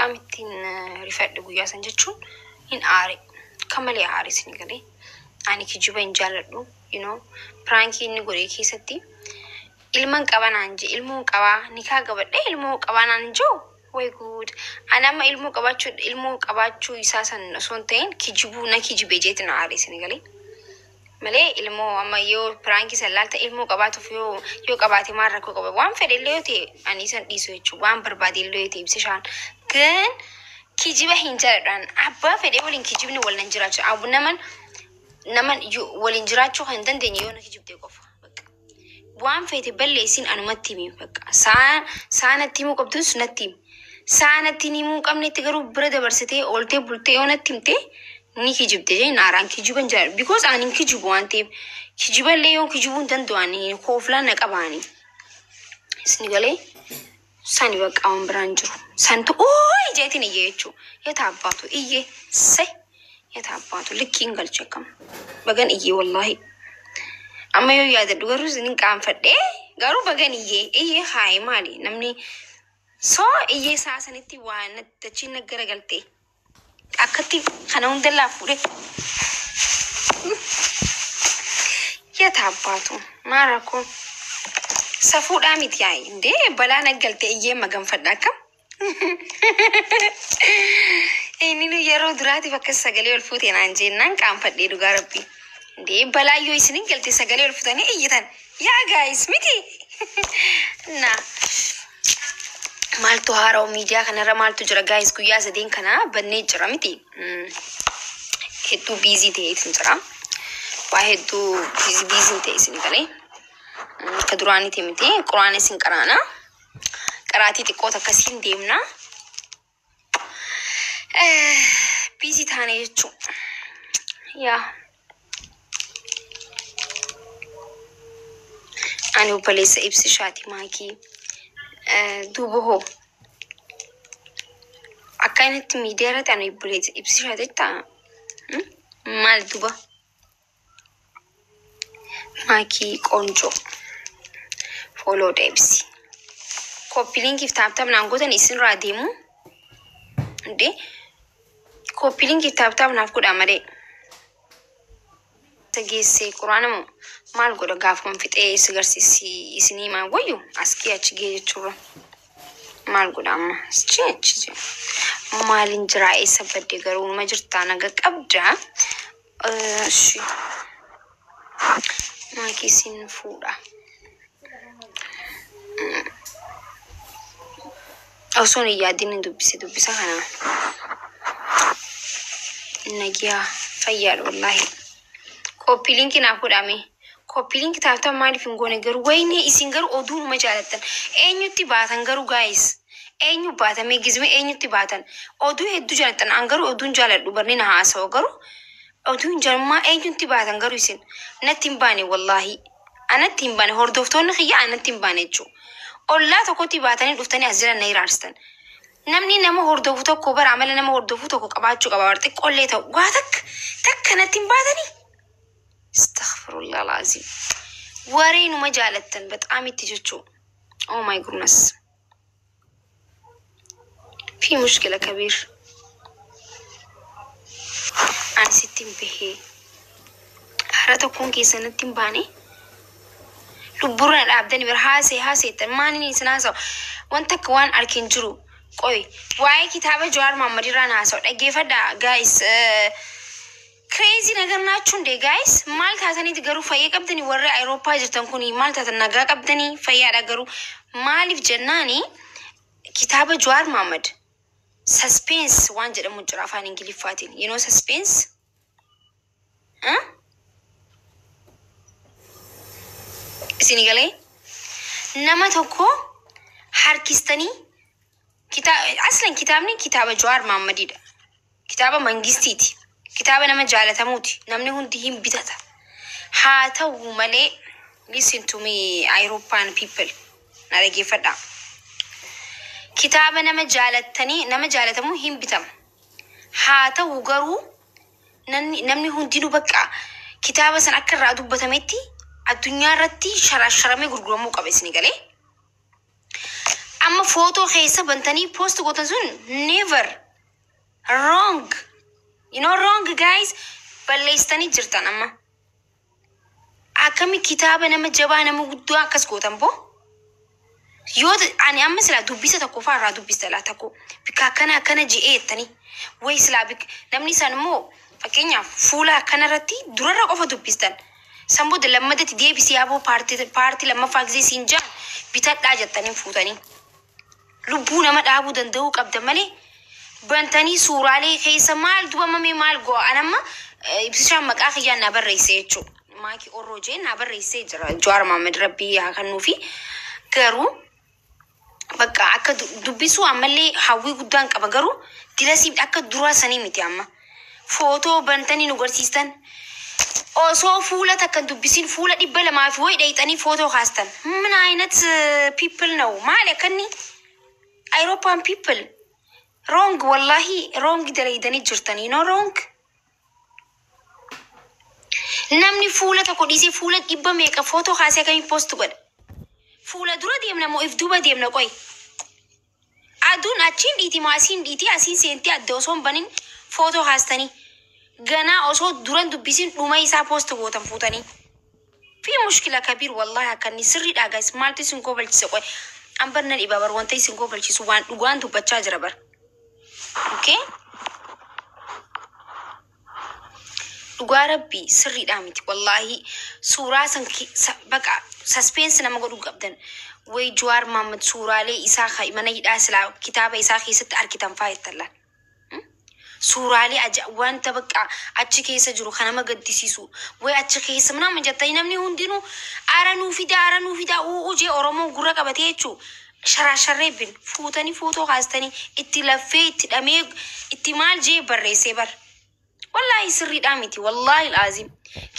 amittiin rifadhu guyyaa san jechuun hin aare kamalee aare isin galee ani kijiba hin jaaladhu prank inni godhee keessatti ilman qabanaan je ilmoo qabaa nikaa gabadhe ilmoo qabanaan joo way good anama ilmoo qabaachuu isaa san osoo ta'in kijibu na kijibe jeetin aare isin galee malee ilmoo amma yoo prank salaalta ilmoo qabaatuuf yoo qabaate maal rakkoo qaba waan fedhellee yoo ta'e ani san dhiisu jechuudha waan barbaadillee yoo ta'e ibsishaan ግን kijiba hin jaaladhaan abbaa fedhe waliin kijibni waliin jiraachuu abu naman waliin jiraachuu kan dandeenye yoo na kijibdee qofa waan fedhe balleessin anumatti himi bakka saanatti himuu qabdus natti himi saanatti himuu qabnetti garuu bira dabarsitee ooltee bultee yoo natti himte ni kijibdee jee naaraan kijiban jaaladhu because anin kijibu waan ta'eef kijiballee yoo kijibuun danda'anii kooflaan na qabaanii isni galee sani bakka waan biraan jiru santu ooyi jeetiin iyyee jechuu yataabbaatu iyyee yataabbaatu likkiin galche akkam bagan iyyee wallaahi amma yoo yaadadhu garuu isinin qaanfadhee garuu bagan iyyee haayi maali namni soo iyyee saasanitti waan dachiin naggara galtee akkatti kana hundallaa fuudhe yataabbaatu maal rakkoo safuudhaa miti yaa'e indee balaa naggaltee iyyee maganfadha akkam inni yeroo duraatiif akka sagalee ol fuutee naan jennaan qaanfadhee dhugaa rabbii indee balaa yoo isinin galtee sagalee ol fuutanii iyyitan yaa gaayis miti na maaltu haaraa'u miidiyaa kanarra maaltu jira gaayis guyyaa sadeen kana bannee jira miti hedduu biizii ta'eetiin jira waa hedduu biizii ta'e isin galee كدراني تيمتي قرآن سين قرانا قراتي تقوت كسين ديمنا بيزي تاني يجو يا أنا وبليس إبسي شاتي ماكي دوبه أكاينت ميديرة أنا وبليس إبسي شاتي تا مال دوبه ماكي كونجو follow debsi copy link if tap nangotan isin radimu inde copy link if tap naf kuda mare sagese qur'ana mal goda gafon fite sigarsisi isini ma goyu aski achige chura mal goda amma chichi malin jira isa badde garu majirta naga qabda shi ma kisin fuda أصلاً يادين دبسة هنا نجيا فيال والله كوبي لينك ناخد أمي كوبي لينك تعرف ما اللي فينقون جرو ويني إسنجر أدون مجالتن أينو تباتن جرو جايز أينو باتن ميجزمي أينو تباتن أدو هدو جالتن أنجرو أدون جالت لبرنين هاسو جرو أدون جال ما أينو تباتن جرو إسن نتيمباني والله أنا تيمباني هردوفتون خيا أنا تيمباني جو الله تكوتي باتني دفتني أزرع نيرارستن نمني نمو هردوفتو كبر عمل نمو هردوفتو كبارتشو كبارتك قليتو قاتك تكنتين باتني استغفر الله العظيم ورين مجالتن بتعامي تجتشو oh my goodness في مشكلة كبير عن 60 بهي هرتكون كيسنة تنباني لبورنا العبدني برهاسي تماني نسناسو وانت كوان أركين جرو قوي واي كتابة جوار مامري راناسو اجيفا دا guys crazy نگر ناچون دي guys مال تاتني تگرو فايا قبدني ورر ايروبا جرتن كوني مال تاتن نگا قبدني فايا دا گرو مالف جناني كتابة جوار مامد suspense وان جدا مجرافان انجلي فاتين you know suspense سينيغالي نما توكو حركستني كتاب اصلا كتابني كتابه جوار محمدي كتابه منغستيتي كتابه نما جالته موتي نمني هنديهم بيتاتا هاتو ملي listen to me European people نارجي فدا كتابه نما جالتمو هم بيتام هاتو غرو نمني هندينو بقى كتابه سن اكر رادو بتمتي الدنيا رتي شرمي غرغرمو قبسني قالي amma photo keessa bantanii post gootan sun never wrong. You know wrong guys. Balleessanii jirtan amma. Akkami kitaaba nama jabaa nama guddaa akkas gootan boo? Yoo ani amma sila dubbisa tokko fa'arraa dubbista laa takko bika akkana ji'ee jettanii wayi silaa namni isaan immoo fakkeenyaaf fuula akkanarratti durarra qofa dubbistan sanbooda lammadatti deebisee yaaboo paartii lammaffaa gisee siin jaan bitadhaa jettanii fuutanii lubbuu nama dhaabuu danda'uu qabda malee bantanii suuraalee keessa maal dubamame maal go'an amma ibsishaan maqaa kiyyaan na barreessee jechuudha. Maakii orroojee na barreessee jira Jawaar Mohaammed Rabbii haa kennuufi garuu bakka akka dubbisu ammallee hawwii guddaan qaba garuu dilasiif akka duraa sanii miti amma footoo bantanii nu garsiistan osoo fuula takka dubbisiin fuula 200 fi way dhayxanii footoo kaastan ምን አይነት people ነው ማለ ከኒ European people wrong wallahi wrong dalaydanii jirtanii no wrong namni fuula takko dhiisee fuula 100 meeqa footoo kaasee kami post godha fuula dura deemna moo if duba deemna qoy aduun achiin dhiiti maasiin dhiiti asiin seenti adda osoon banin footoo kaastanii ganaa osoo duran dubbisiin dhuma isaa post gootan fuutanii fi mushkila kabiir wallahi akkanni sirriidhaa guys maaltu isin kobalchise qoy ambar na dhiba bar wanta isin kobalchisu waan dhugaan dubbachaa jira bar okay dhugaa rabbii sirriidhaa miti wallahi suuraa san baqa suspense nama godhu qabdan way Jawaar Mohaammed suuraalee isaa mana hidhaa silaa kitaaba isaa keessatti argitan faayettalla suuraalee wanta baqa achi keessa jiru kan nama gaddisiisu way achi keessa nama jettanii namni hundinuu aranuu fida uje oromoo gurra qabatee jechuu sharasharree bin fuutanii footoo kaastanii itti laffee itti dhamee itti maal jee barreessee bar wallahi sirriidhaa miti wallahi alazim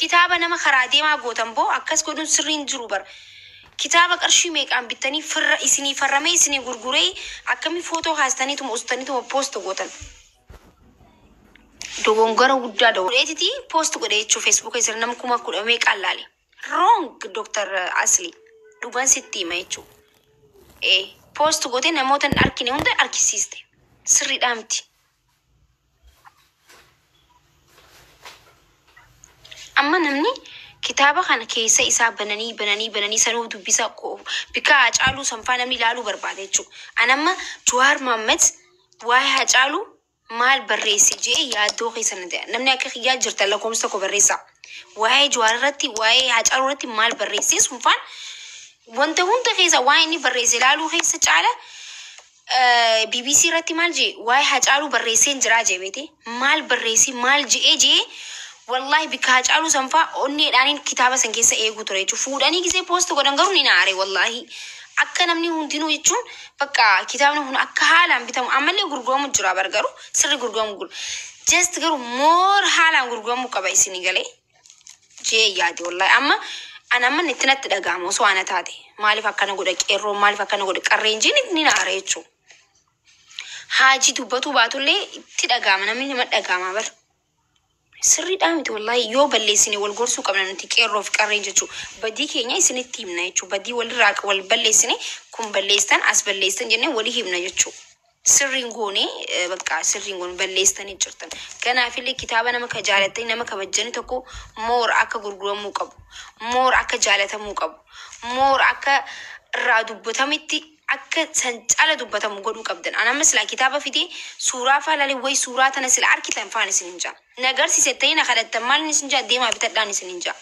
kitaaba nama karaa deemaa gootan boo akkas godhuun sirriin jiru bar kitaaba qarshii meeqaan bitanii firra isinii farramee isinii gurguree akkami footoo kaastaniituma ustaniituma post gootan dogongora guddaa dawuleetiti post godhee jechuu Facebook irra nama 10,000 meeqaan laale wrong Dr. Asli dhugaan sitti hima jechuu post godhee namoota arkine hunda arkisiiste sirriidhaa miti amma namni kitaaba kana keessa isaa bananii sanuu dubbisa bika Hacaaluu sanfaa namni ilaaluu barbaade jechuudha. Anamma Jawaar Mohaammed waa'ee Hacaaluu maal barreesse jee yaaddoo keessa namni akka kiyyaa jirta lakkoomsa tokko barreessa. Waa'ee Jawaar irratti waa'ee Hacaaluu irratti maal barreesse sunfaan wanta hunda keessa waa'ee inni barreesse ilaaluu keessa caala BBC irratti maal jee waa'ee Hacaaluu barreessee jira jee beete maal barreessi maal jee wallahi bika Hacaaluu sanfaa onneedhaan kitaaba san keessa eeguu ture jechuudha. Fuudhanii gisee post godhan garuu ni naare wallahi akka namni hundinuu jechuun bakka kitaabni kun akka haalaan bitamu ammallee gurguramu jira bar garuu sirri gurguramu just garuu more haalaan gurguramu qaba isinii galee jee yaade wallahi amma itti natti dhaga'amu osoo ana taate maaliif akkana godha qeerroo maaliif akkana godha qarreenjiin ni naare jechuudha. Haajii dubbatu baatullee itti dhaga'ama namni nama dhaga'ama bar sirriidhaa miti wallahi yoo balleessine wal gorsuu qabna nuti qeerroo fi qarreen jechuudha. Badii keenya isinitti himna jechuudha. Badii walirraa wal balleessine kun balleessan as balleessan jennee walii himna jechuudha. Sirriin goonee bakka sirriin goon balleessanii jirtan. Kanaafillee kitaaba nama ka jaalatanii nama kabajjanii tokko moor akka gurguramuu qabu. Moor akka jaalatamuu qabu. Moor akka irraa dubbatametti akka san caala dubbatamu godhuu qabdan. Anamma sila kitaaba fidee suuraa faalalee way suuraa tana sila arkitan faan isin hin jaa. Nagarsiise ta'in akkadattan maal isin jaa deemaa bitadhaan isin hin jaa.